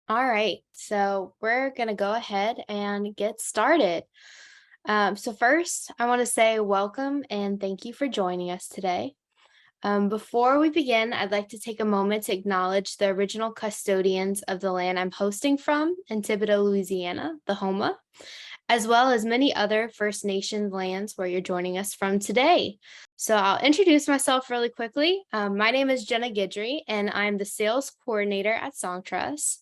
All right, so we're going to go ahead and get started. So first, I want to say welcome and thank you for joining us today. Before we begin, I'd like to take a moment to acknowledge the original custodians of the land I'm hosting from in Thibodaux, Louisiana, the Homa, as well as many other First Nation lands where you're joining us from today. So I'll introduce myself really quickly. My name is Jenna Guidry, and I'm the sales coordinator at Songtrust.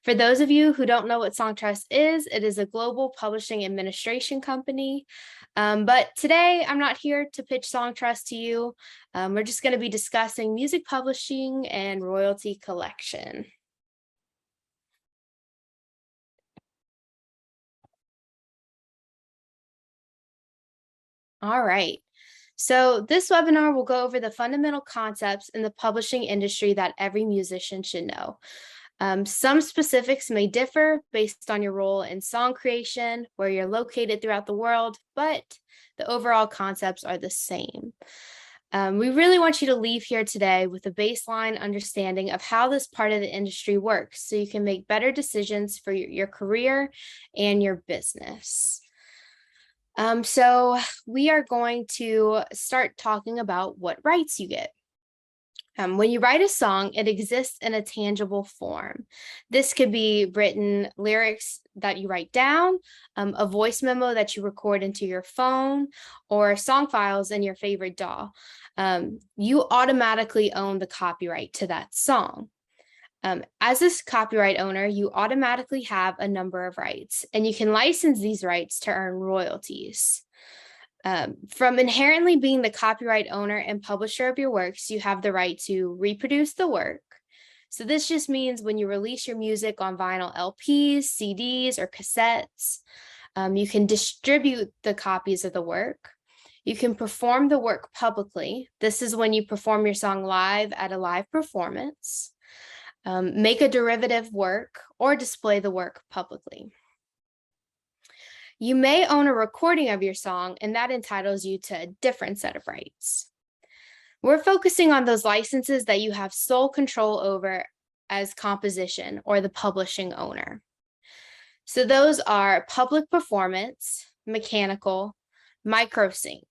For those of you who don't know what Songtrust is, it is a global publishing administration company. But today, I'm not here to pitch Songtrust to you. We're just going to be discussing music publishing and royalty collection. All right. So this webinar will go over the fundamental concepts in the publishing industry that every musician should know. Some specifics may differ based on your role in song creation, where you're located throughout the world, but the overall concepts are the same. We really want you to leave here today with a baseline understanding of how this part of the industry works so you can make better decisions for your career and your business. So we are going to start talking about what rights you get. When you write a song, it exists in a tangible form. This could be written lyrics that you write down, a voice memo that you record into your phone, or song files in your favorite DAW. You automatically own the copyright to that song. As a copyright owner, you automatically have a number of rights, and you can license these rights to earn royalties. From inherently being the copyright owner and publisher of your works, you have the right to reproduce the work. So this just means when you release your music on vinyl LPs, CDs, or cassettes, you can distribute the copies of the work. You can perform the work publicly. This is when you perform your song live at a live performance. Make a derivative work, or display the work publicly. You may own a recording of your song, and that entitles you to a different set of rights. We're focusing on those licenses that you have sole control over as composition or the publishing owner. So those are public performance, mechanical, microsync.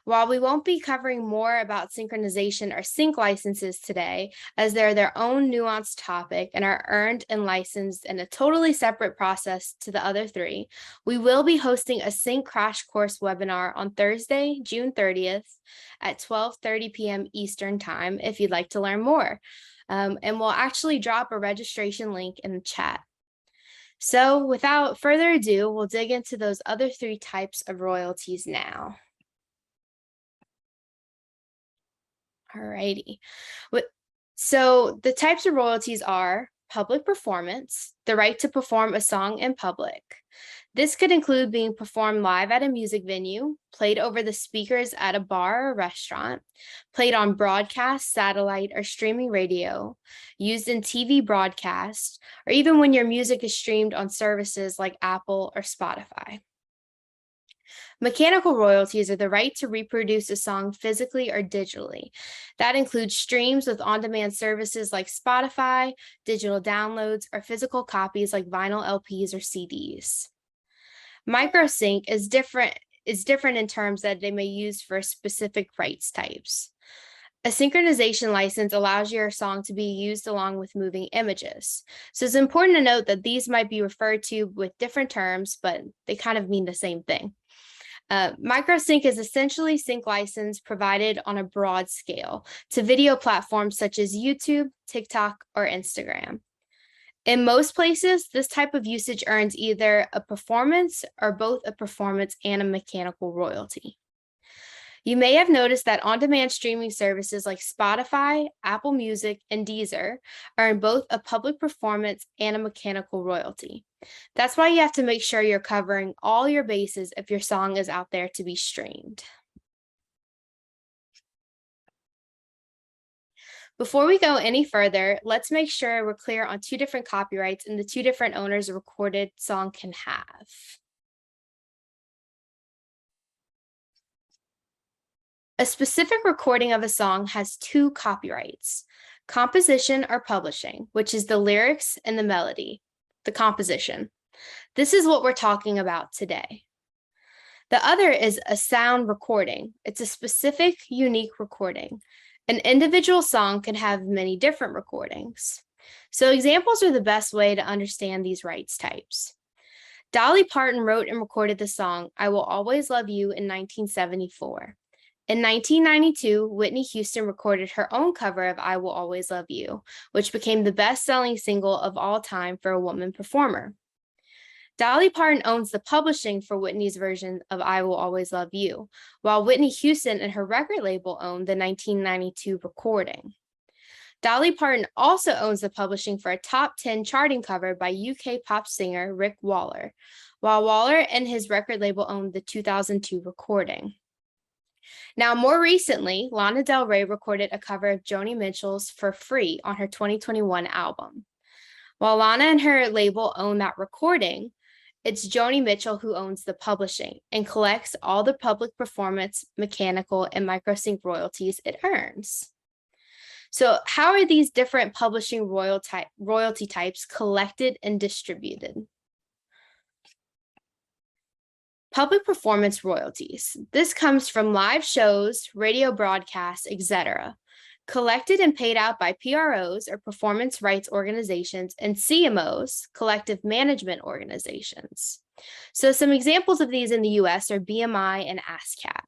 While we won't be covering more about synchronization or sync licenses today, as they're their own nuanced topic and are earned and licensed in a totally separate process to the other three, we will be hosting a sync crash course webinar on Thursday, June 30th at 12:30 p.m. Eastern Time if you'd like to learn more. And we'll actually drop a registration link in the chat. So without further ado, we'll dig into those other three types of royalties now. Alrighty. So the types of royalties are public performance, the right to perform a song in public. This could include being performed live at a music venue, played over the speakers at a bar or restaurant, played on broadcast, satellite, or streaming radio, used in TV broadcasts, or even when your music is streamed on services like Apple or Spotify. Mechanical royalties are the right to reproduce a song physically or digitally. That includes streams with on-demand services like Spotify, digital downloads, or physical copies like vinyl LPs or CDs. Microsync is different in terms that they may use for specific rights types. A synchronization license allows your song to be used along with moving images. So it's important to note that these might be referred to with different terms, but they kind of mean the same thing. Microsync is essentially sync license provided on a broad scale to video platforms such as YouTube, TikTok, or Instagram. In most places, this type of usage earns either a performance or both a performance and a mechanical royalty. You may have noticed that on-demand streaming services like Spotify, Apple Music, and Deezer earn both a public performance and a mechanical royalty. That's why you have to make sure you're covering all your bases if your song is out there to be streamed. Before we go any further, let's make sure we're clear on two different copyrights and the two different owners a recorded song can have. A specific recording of a song has two copyrights. composition or publishing, which is the lyrics and the melody, the composition. This is what we're talking about today. The other is a sound recording. It's a specific, unique recording. An individual song can have many different recordings. So examples are the best way to understand these rights types. Dolly Parton wrote and recorded the song I Will Always Love You in 1974. In 1992, Whitney Houston recorded her own cover of I Will Always Love You, which became the best-selling single of all time for a woman performer. Dolly Parton owns the publishing for Whitney's version of I Will Always Love You, while Whitney Houston and her record label own the 1992 recording. Dolly Parton also owns the publishing for a top 10 charting cover by UK pop singer Rick Waller, while Waller and his record label owned the 2002 recording. Now, more recently, Lana Del Rey recorded a cover of Joni Mitchell's For Free on her 2021 album. While Lana and her label own that recording, it's Joni Mitchell who owns the publishing and collects all the public performance, mechanical, and microsync royalties it earns. So how are these different publishing royalty types collected and distributed? Public performance royalties. This comes from live shows, radio broadcasts, etc., collected and paid out by PROs or performance rights organizations and CMOs, collective management organizations. So some examples of these in the US are BMI and ASCAP.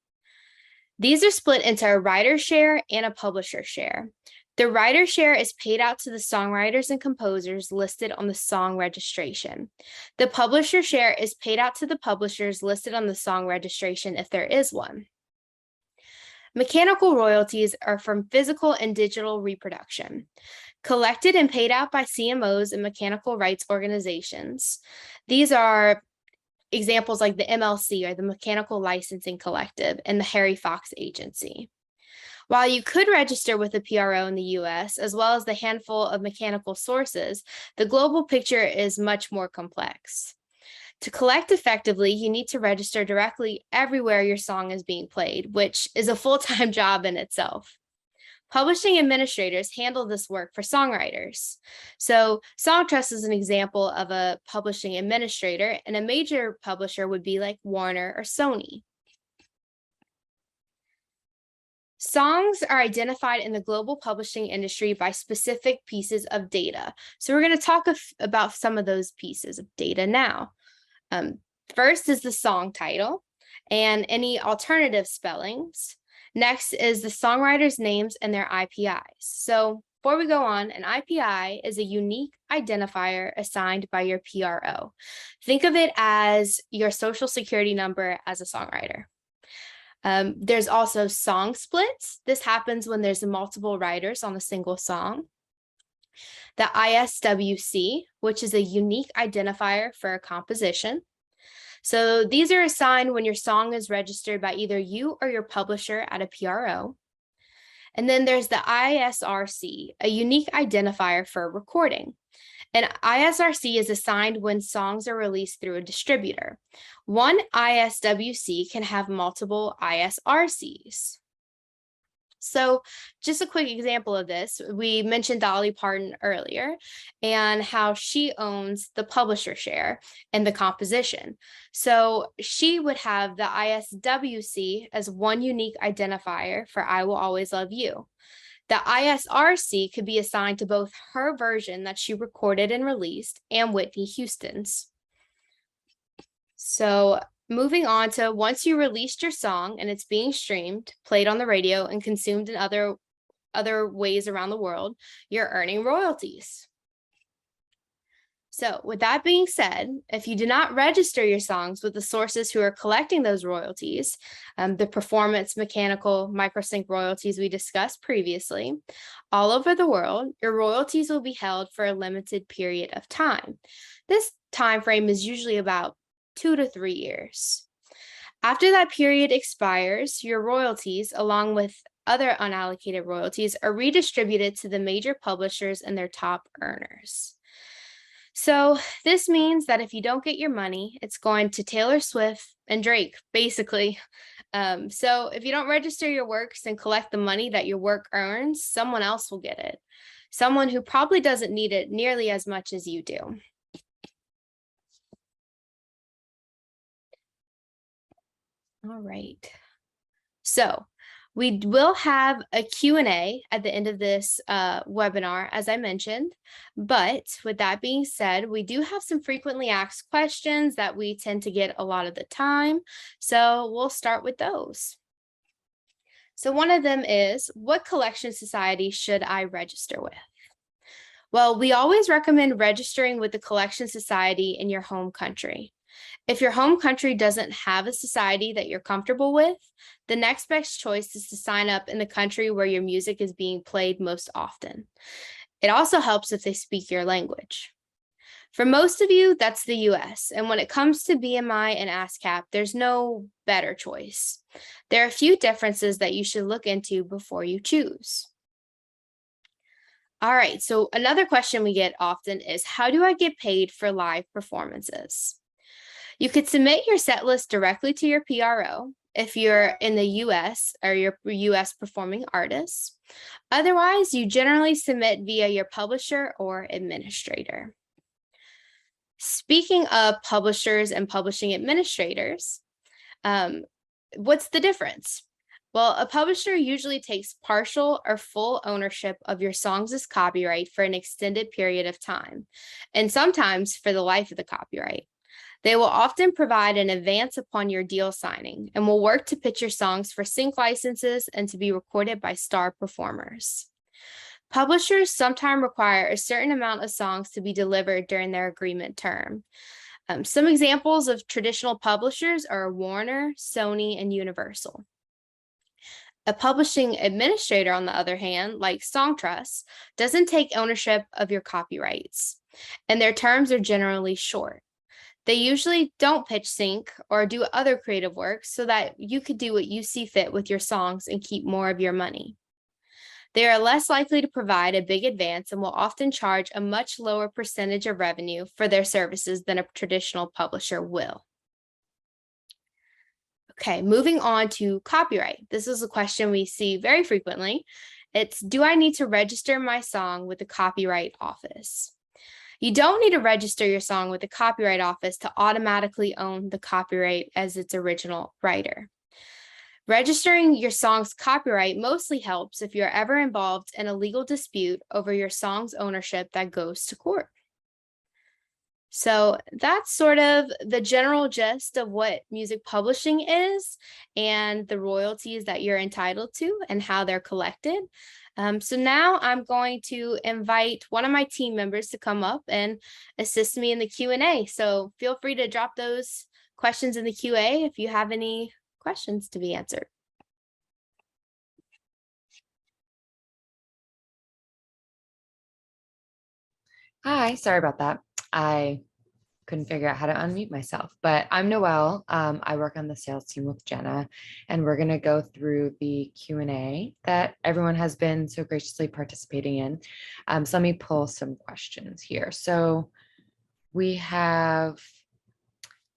These are split into a writer share and a publisher share. The writer share is paid out to the songwriters and composers listed on the song registration. The publisher share is paid out to the publishers listed on the song registration if there is one. Mechanical royalties are from physical and digital reproduction, collected and paid out by CMOs and mechanical rights organizations. These are examples like the MLC, or the Mechanical Licensing Collective, and the Harry Fox Agency. While you could register with a PRO in the US, as well as the handful of mechanical sources, the global picture is much more complex. To collect effectively, you need to register directly everywhere your song is being played, which is a full-time job in itself. Publishing administrators handle this work for songwriters. So Songtrust is an example of a publishing administrator, and a major publisher would be like Warner or Sony. Songs are identified in the global publishing industry by specific pieces of data. So we're going to talk about some of those pieces of data now. First is the song title and any alternative spellings. Next is the songwriters' names and their IPIs. So before we go on, an IPI is a unique identifier assigned by your PRO. Think of it as your social security number as a songwriter. There's also song splits. This happens when there's multiple writers on a single song. The ISWC, which is a unique identifier for a composition. So these are assigned when your song is registered by either you or your publisher at a PRO. And then there's the ISRC, a unique identifier for a recording. An ISRC is assigned when songs are released through a distributor. One ISWC can have multiple ISRCs. So just a quick example of this, we mentioned Dolly Parton earlier and how she owns the publisher share and the composition. So she would have the ISWC as one unique identifier for I Will Always Love You. The ISRC could be assigned to both her version that she recorded and released and Whitney Houston's. So moving on to once you released your song and it's being streamed, played on the radio, and consumed in other ways around the world, you're earning royalties. So with that being said, if you do not register your songs with the sources who are collecting those royalties, the performance, mechanical, microsync royalties we discussed previously, all over the world, your royalties will be held for a limited period of time. This time frame is usually about 2 to 3 years. After that period expires, your royalties, along with other unallocated royalties, are redistributed to the major publishers and their top earners. So this means that if you don't get your money, it's going to Taylor Swift and Drake, basically. So if you don't register your works and collect the money that your work earns, someone else will get it. Someone who probably doesn't need it nearly as much as you do. All right. So we will have a Q&A at the end of this webinar, as I mentioned. But with that being said, we do have some frequently asked questions that we tend to get a lot of the time. So we'll start with those. So one of them is, what collection society should I register with? Well, we always recommend registering with the collection society in your home country. If your home country doesn't have a society that you're comfortable with, the next best choice is to sign up in the country where your music is being played most often. It also helps if they speak your language. For most of you, that's the US. And when it comes to BMI and ASCAP, there's no better choice. There are a few differences that you should look into before you choose. All right, so another question we get often is, how do I get paid for live performances? You could submit your set list directly to your PRO if you're in the US or your US performing artists. Otherwise, you generally submit via your publisher or administrator. Speaking of publishers and publishing administrators, what's the difference? Well, a publisher usually takes partial or full ownership of your songs as copyright for an extended period of time, and sometimes for the life of the copyright. They will often provide an advance upon your deal signing and will work to pitch your songs for sync licenses and to be recorded by star performers. Publishers sometimes require a certain amount of songs to be delivered during their agreement term. Some examples of traditional publishers are Warner, Sony, and Universal. A publishing administrator, on the other hand, like Songtrust, doesn't take ownership of your copyrights, and their terms are generally short. They usually don't pitch sync or do other creative work so that you could do what you see fit with your songs and keep more of your money. They are less likely to provide a big advance and will often charge a much lower percentage of revenue for their services than a traditional publisher will. Okay, moving on to copyright. This is a question we see very frequently. It's, do I need to register my song with the Copyright Office? You don't need to register your song with the Copyright Office to automatically own the copyright as its original writer. Registering your song's copyright mostly helps if you're ever involved in a legal dispute over your song's ownership that goes to court. So that's sort of the general gist of what music publishing is and the royalties that you're entitled to and how they're collected. So now I'm going to invite one of my team members to come up and assist me in the Q&A. So feel free to drop those questions in the QA if you have any questions to be answered. Hi, sorry about that. I couldn't figure out how to unmute myself, but I'm Noelle. I work on the sales team with Jenna, and we're going to go through the Q&A that everyone has been so graciously participating in. So let me pull some questions here. So we have,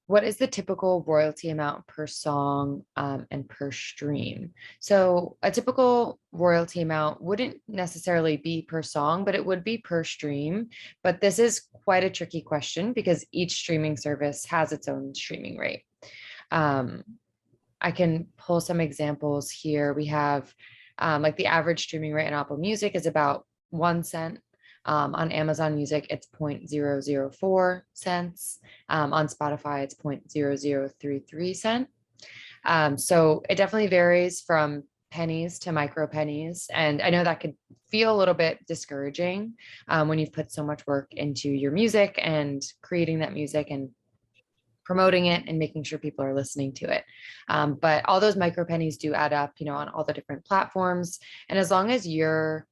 what is the typical royalty amount per song and per stream? So a typical royalty amount wouldn't necessarily be per song, but it would be per stream. But this is quite a tricky question because each streaming service has its own streaming rate. I can pull some examples here. We have like the average streaming rate in Apple Music is about 1 cent. On Amazon Music, it's 0.004 cents. On Spotify, it's 0.0033 cent. So it definitely varies from pennies to micro pennies. And I know that could feel a little bit discouraging when you've put so much work into your music and creating that music and promoting it and making sure people are listening to it. But all those micro pennies do add up, on all the different platforms. And as long as you're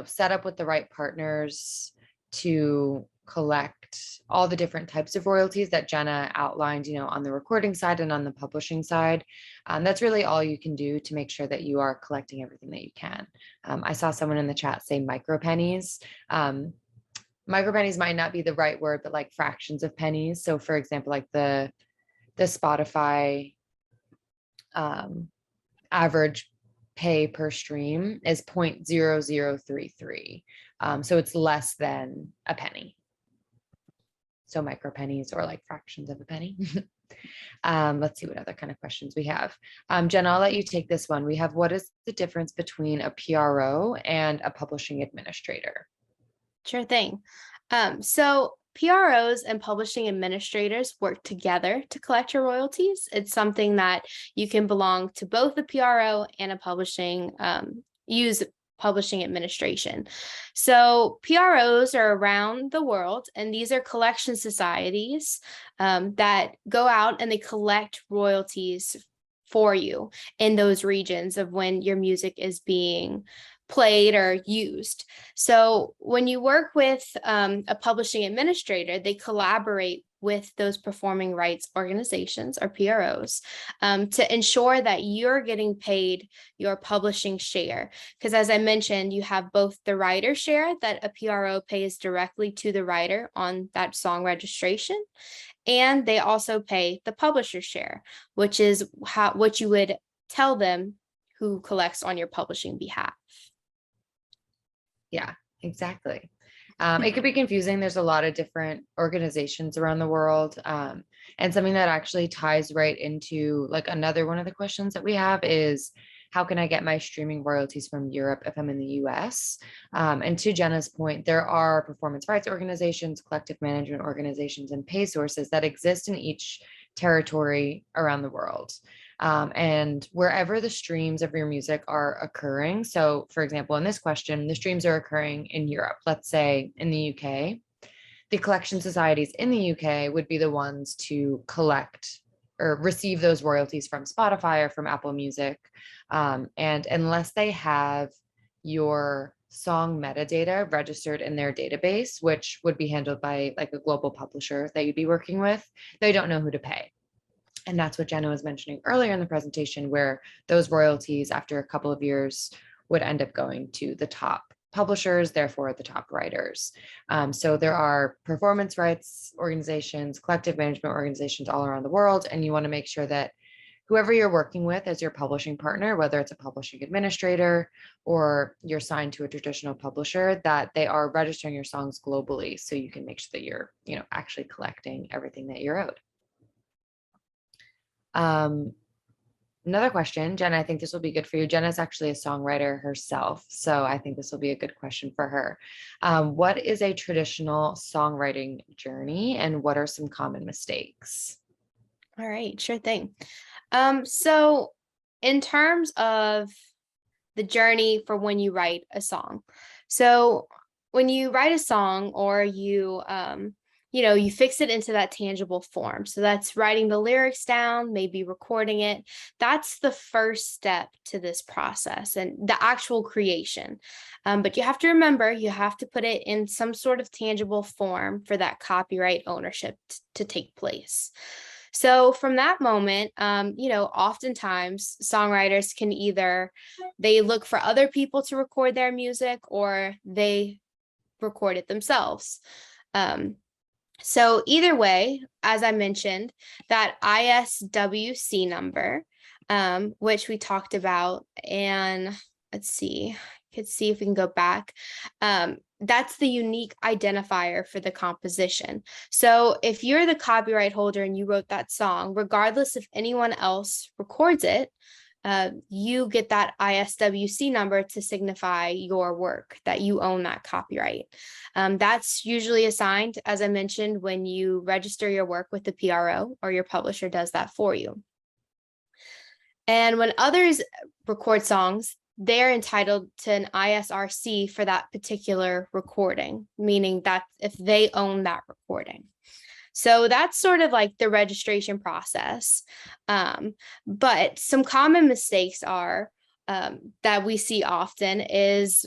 set up with the right partners to collect all the different types of royalties that Jenna outlined, on the recording side and on the publishing side, that's really all you can do to make sure that you are collecting everything that you can. I saw someone in the chat say micro pennies. Micro pennies might not be the right word, but like fractions of pennies. So for example, like the Spotify average pay per stream is 0.0033. So it's less than a penny. So micro pennies or like fractions of a penny. Let's see what other kind of questions we have. Jen, I'll let you take this one. We have, what is the difference between a PRO and a publishing administrator? Sure thing. So PROs and publishing administrators work together to collect your royalties. It's something that you can belong to both a PRO and a publishing, use publishing administration. So PROs are around the world, and these are collection societies that go out and they collect royalties for you in those regions of when your music is being played or used. So when you work with a publishing administrator, they collaborate with those performing rights organizations or PROs to ensure that you're getting paid your publishing share. Because as I mentioned, you have both the writer share that a PRO pays directly to the writer on that song registration, and they also pay the publisher share, which is what you would tell them who collects on your publishing behalf. Yeah, exactly. It could be confusing. There's a lot of different organizations around the world. And something that actually ties right into like another one of the questions that we have is, how can I get my streaming royalties from Europe if I'm in the US? And to Jenna's point, there are performance rights organizations, collective management organizations, and pay sources that exist in each territory around the world. And wherever the streams of your music are occurring. So, for example, in this question, the streams are occurring in Europe, let's say in the UK. The collection societies in the UK would be the ones to collect or receive those royalties from Spotify or from Apple Music. And unless they have your song metadata registered in their database, which would be handled by like a global publisher that you'd be working with, they don't know who to pay. And that's what Jenna was mentioning earlier in the presentation, where those royalties after a couple of years would end up going to the top publishers, therefore the top writers. So there are performance rights organizations, collective management organizations all around the world, and you want to make sure that whoever you're working with as your publishing partner, whether it's a publishing administrator or you're signed to a traditional publisher, that they are registering your songs globally, so you can make sure that you're, actually collecting everything that you're owed. Another question, Jenna, I think this will be good for you. Jenna's actually a songwriter herself, so I think this will be a good question for her. What is a traditional songwriting journey, and what are some common mistakes? All right, sure thing. So in terms of the journey for when you write a song, so when you write a song or you fix it into that tangible form. So that's writing the lyrics down, maybe recording it. That's the first step to this process and the actual creation. But you have to remember, you have to put it in some sort of tangible form for that copyright ownership to take place. So from that moment, oftentimes songwriters can they look for other people to record their music, or they record it themselves. So either way, as I mentioned, that ISWC number, which we talked about, and let's see, could see if we can go back. That's the unique identifier for the composition. So if you're the copyright holder and you wrote that song, regardless if anyone else records it, you get that ISWC number to signify your work, that you own that copyright. That's usually assigned, as I mentioned, when you register your work with the PRO, or your publisher does that for you. And when others record songs, they're entitled to an ISRC for that particular recording, meaning that if they own that recording. So that's sort of like the registration process. But some common mistakes are that we see often is,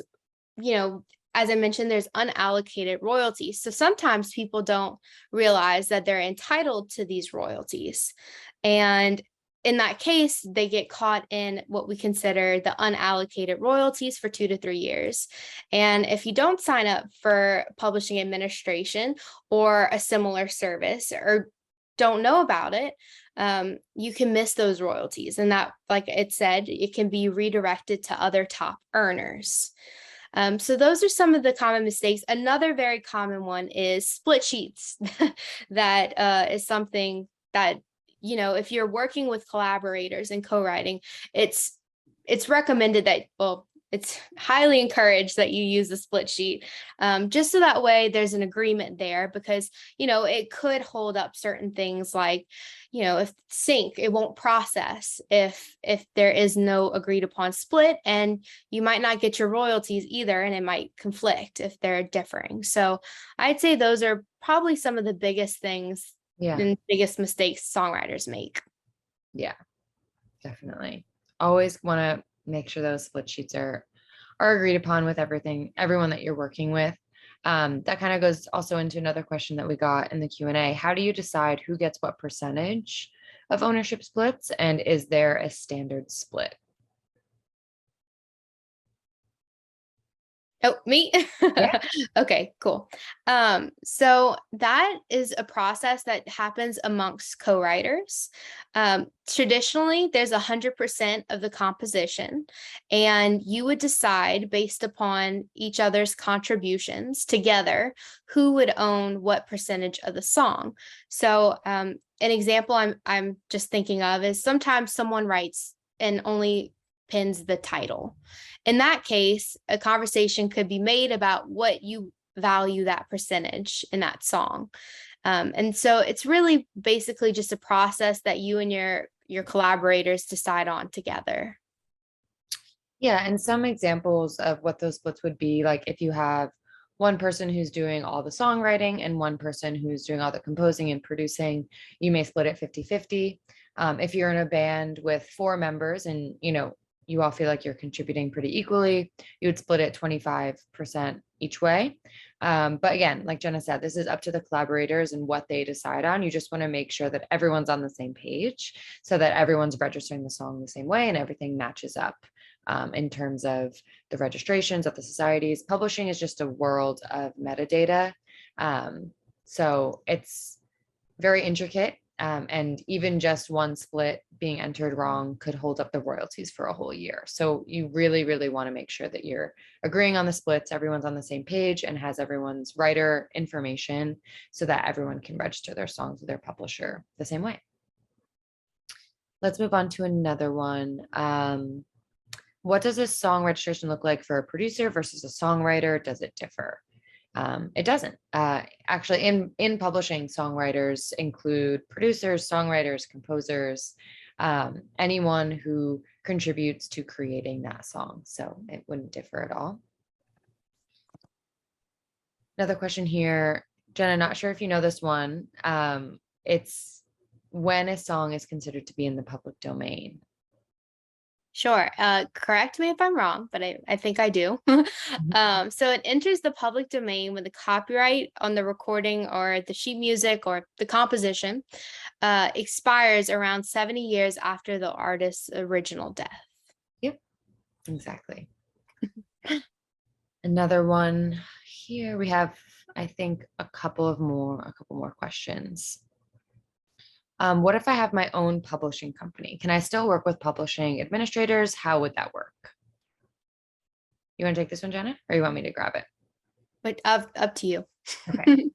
as I mentioned, there's unallocated royalties. So sometimes people don't realize that they're entitled to these royalties. And in that case, they get caught in what we consider the unallocated royalties for 2 to 3 years. And if you don't sign up for publishing administration or a similar service, or don't know about it, you can miss those royalties. And that, like it said, it can be redirected to other top earners. So those are some of the common mistakes. Another very common one is split sheets. That is something that, if you're working with collaborators and co-writing, it's recommended that, well, it's highly encouraged that you use a split sheet, just so that way there's an agreement there, because it could hold up certain things, like if sync, it won't process if there is no agreed upon split, and you might not get your royalties either, and it might conflict if they're differing. So I'd say those are probably some of the biggest things Yeah, and biggest mistakes songwriters make. yeah, definitely. Always want to make sure those split sheets are agreed upon with everyone that you're working with. That kind of goes also into another question that we got in the Q&A. How do you decide who gets what percentage of ownership splits, and is there a standard split? Oh, me? Yeah. Okay, cool. So that is a process that happens amongst co-writers. Traditionally, there's 100% of the composition, and you would decide based upon each other's contributions together who would own what percentage of the song. So, an example I'm just thinking of is sometimes someone writes and only pins the title. In that case, a conversation could be made about what you value that percentage in that song. And so it's really basically just a process that you and your collaborators decide on together. Yeah, and some examples of what those splits would be, like if you have one person who's doing all the songwriting and one person who's doing all the composing and producing, you may split it 50-50. If you're in a band with 4 members and you all feel like you're contributing pretty equally, you would split it 25% each way. But again, like Jenna said, this is up to the collaborators and what they decide on. You just want to make sure that everyone's on the same page so that everyone's registering the song the same way and everything matches up. In terms of the registrations of the societies. Publishing is just a world of metadata. So it's very intricate. And even just one split being entered wrong could hold up the royalties for a whole year. So you really, really want to make sure that you're agreeing on the splits, everyone's on the same page and has everyone's writer information so that everyone can register their songs with their publisher the same way. Let's move on to another one. What does a song registration look like for a producer versus a songwriter? Does it differ? It doesn't. Actually, in publishing, songwriters include producers, songwriters, composers, anyone who contributes to creating that song. So it wouldn't differ at all. Another question here, Jenna, not sure if you know this one. It's when a song is considered to be in the public domain. Sure. Correct me if I'm wrong, but I think I do. So it enters the public domain when the copyright on the recording or the sheet music or the composition expires around 70 years after the artist's original death. Yep, exactly. Another one here. We have, I think, a couple more questions. What if I have my own publishing company? Can I still work with publishing administrators? How would that work? You want to take this one, Jenna, or you want me to grab it? But up to you. Okay.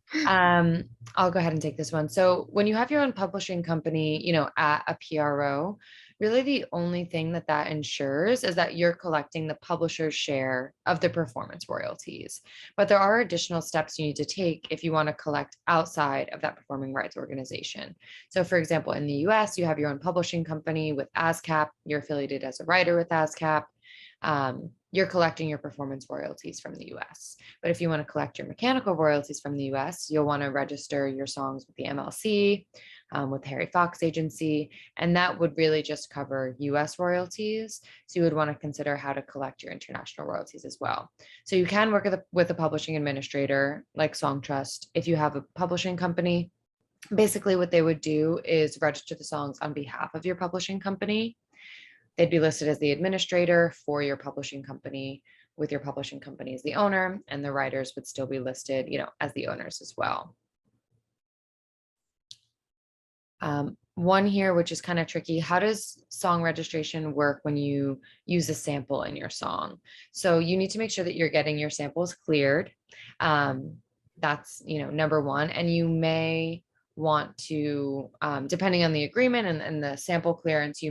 I'll go ahead and take this one. So when you have your own publishing company, at a PRO, really the only thing that ensures is that you're collecting the publisher's share of the performance royalties. But there are additional steps you need to take if you want to collect outside of that performing rights organization. So for example, in the US, you have your own publishing company with ASCAP, you're affiliated as a writer with ASCAP. You're collecting your performance royalties from the US. But if you want to collect your mechanical royalties from the US, you'll want to register your songs with the MLC, with Harry Fox Agency, and that would really just cover US royalties. So you would want to consider how to collect your international royalties as well. So you can work with a publishing administrator like Songtrust if you have a publishing company. Basically, what they would do is register the songs on behalf of your publishing company. They'd be listed as the administrator for your publishing company, with your publishing company as the owner, and the writers would still be listed, as the owners as well. one here, which is kind of tricky. How does song registration work when you use a sample in your song? So you need to make sure that you're getting your samples cleared. That's, number one. And you may want to, depending on the agreement and the sample clearance,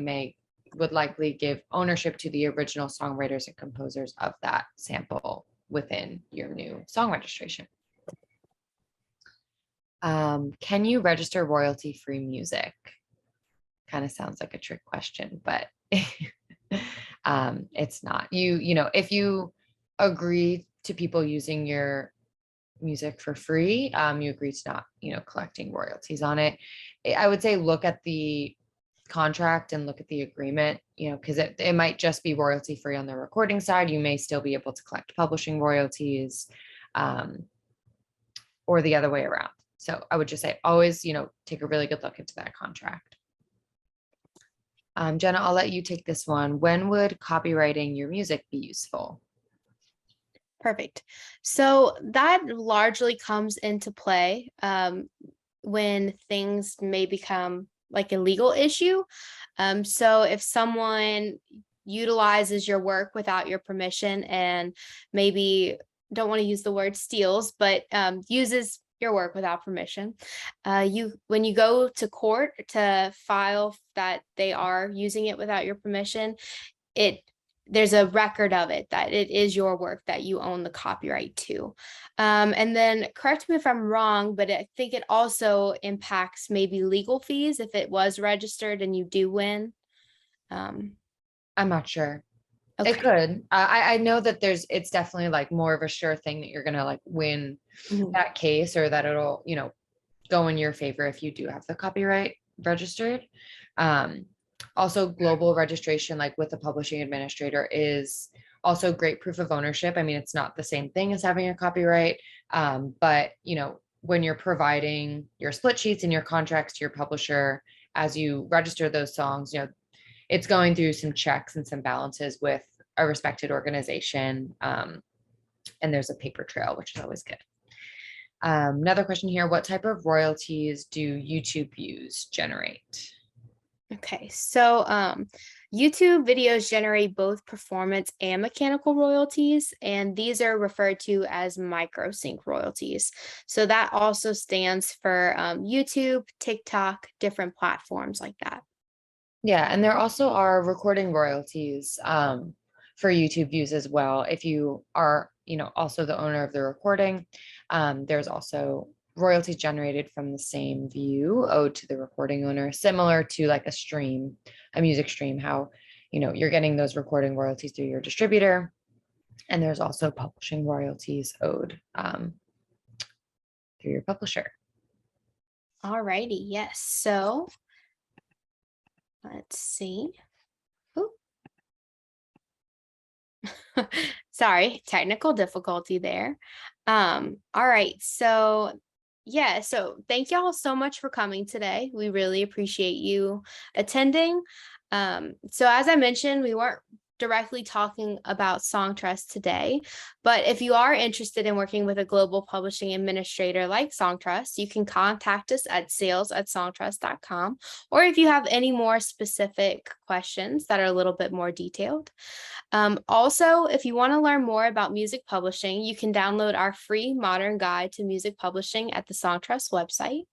would likely give ownership to the original songwriters and composers of that sample within your new song registration. Can you register royalty-free music? Kind of sounds like a trick question, but it's not. If you agree to people using your music for free, you agree to not, collecting royalties on it. I would say look at the contract and look at the agreement, because it might just be royalty free on the recording side. You may still be able to collect publishing royalties, or the other way around. So I would just say always, take a really good look into that contract. Jenna, I'll let you take this one. When would copywriting your music be useful? Perfect. So that largely comes into play when things may become like a legal issue. So if someone utilizes your work without your permission and maybe don't want to use the word steals, but uses your work without permission, when you go to court to file that they are using it without your permission, there's a record of it that it is your work that you own the copyright to. And then correct me if I'm wrong, but I think it also impacts maybe legal fees if it was registered and you do win. I'm not sure. Okay. It could. I know that it's definitely like more of a sure thing that you're gonna like win that case, or that it'll, go in your favor if you do have the copyright registered. Also, global registration, like with a publishing administrator, is also great proof of ownership. I mean, it's not the same thing as having a copyright, but when you're providing your split sheets and your contracts to your publisher as you register those songs, it's going through some checks and some balances with a respected organization, and there's a paper trail, which is always good. Another question here: what type of royalties do YouTube views generate? Okay, so YouTube videos generate both performance and mechanical royalties, and these are referred to as microsync royalties. So that also stands for YouTube, TikTok, different platforms like that. Yeah, and there also are recording royalties for YouTube views as well. If you are, also the owner of the recording, there's also royalties generated from the same view owed to the recording owner, similar to like a music stream, how, you're getting those recording royalties through your distributor. And there's also publishing royalties owed through your publisher. All righty, yes. So let's see. Sorry, technical difficulty there. All right, so yeah, so thank y'all so much for coming today. We really appreciate you attending. So as I mentioned, we weren't directly talking about Songtrust today, but if you are interested in working with a global publishing administrator like Songtrust, you can contact us at sales@songtrust.com, or if you have any more specific questions that are a little bit more detailed. Also, if you want to learn more about music publishing, you can download our free modern guide to music publishing at the Songtrust website.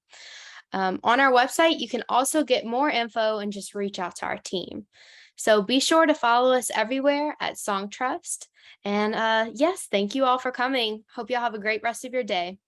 On our website, you can also get more info and just reach out to our team. So be sure to follow us everywhere at Songtrust. And yes, thank you all for coming. Hope y'all have a great rest of your day.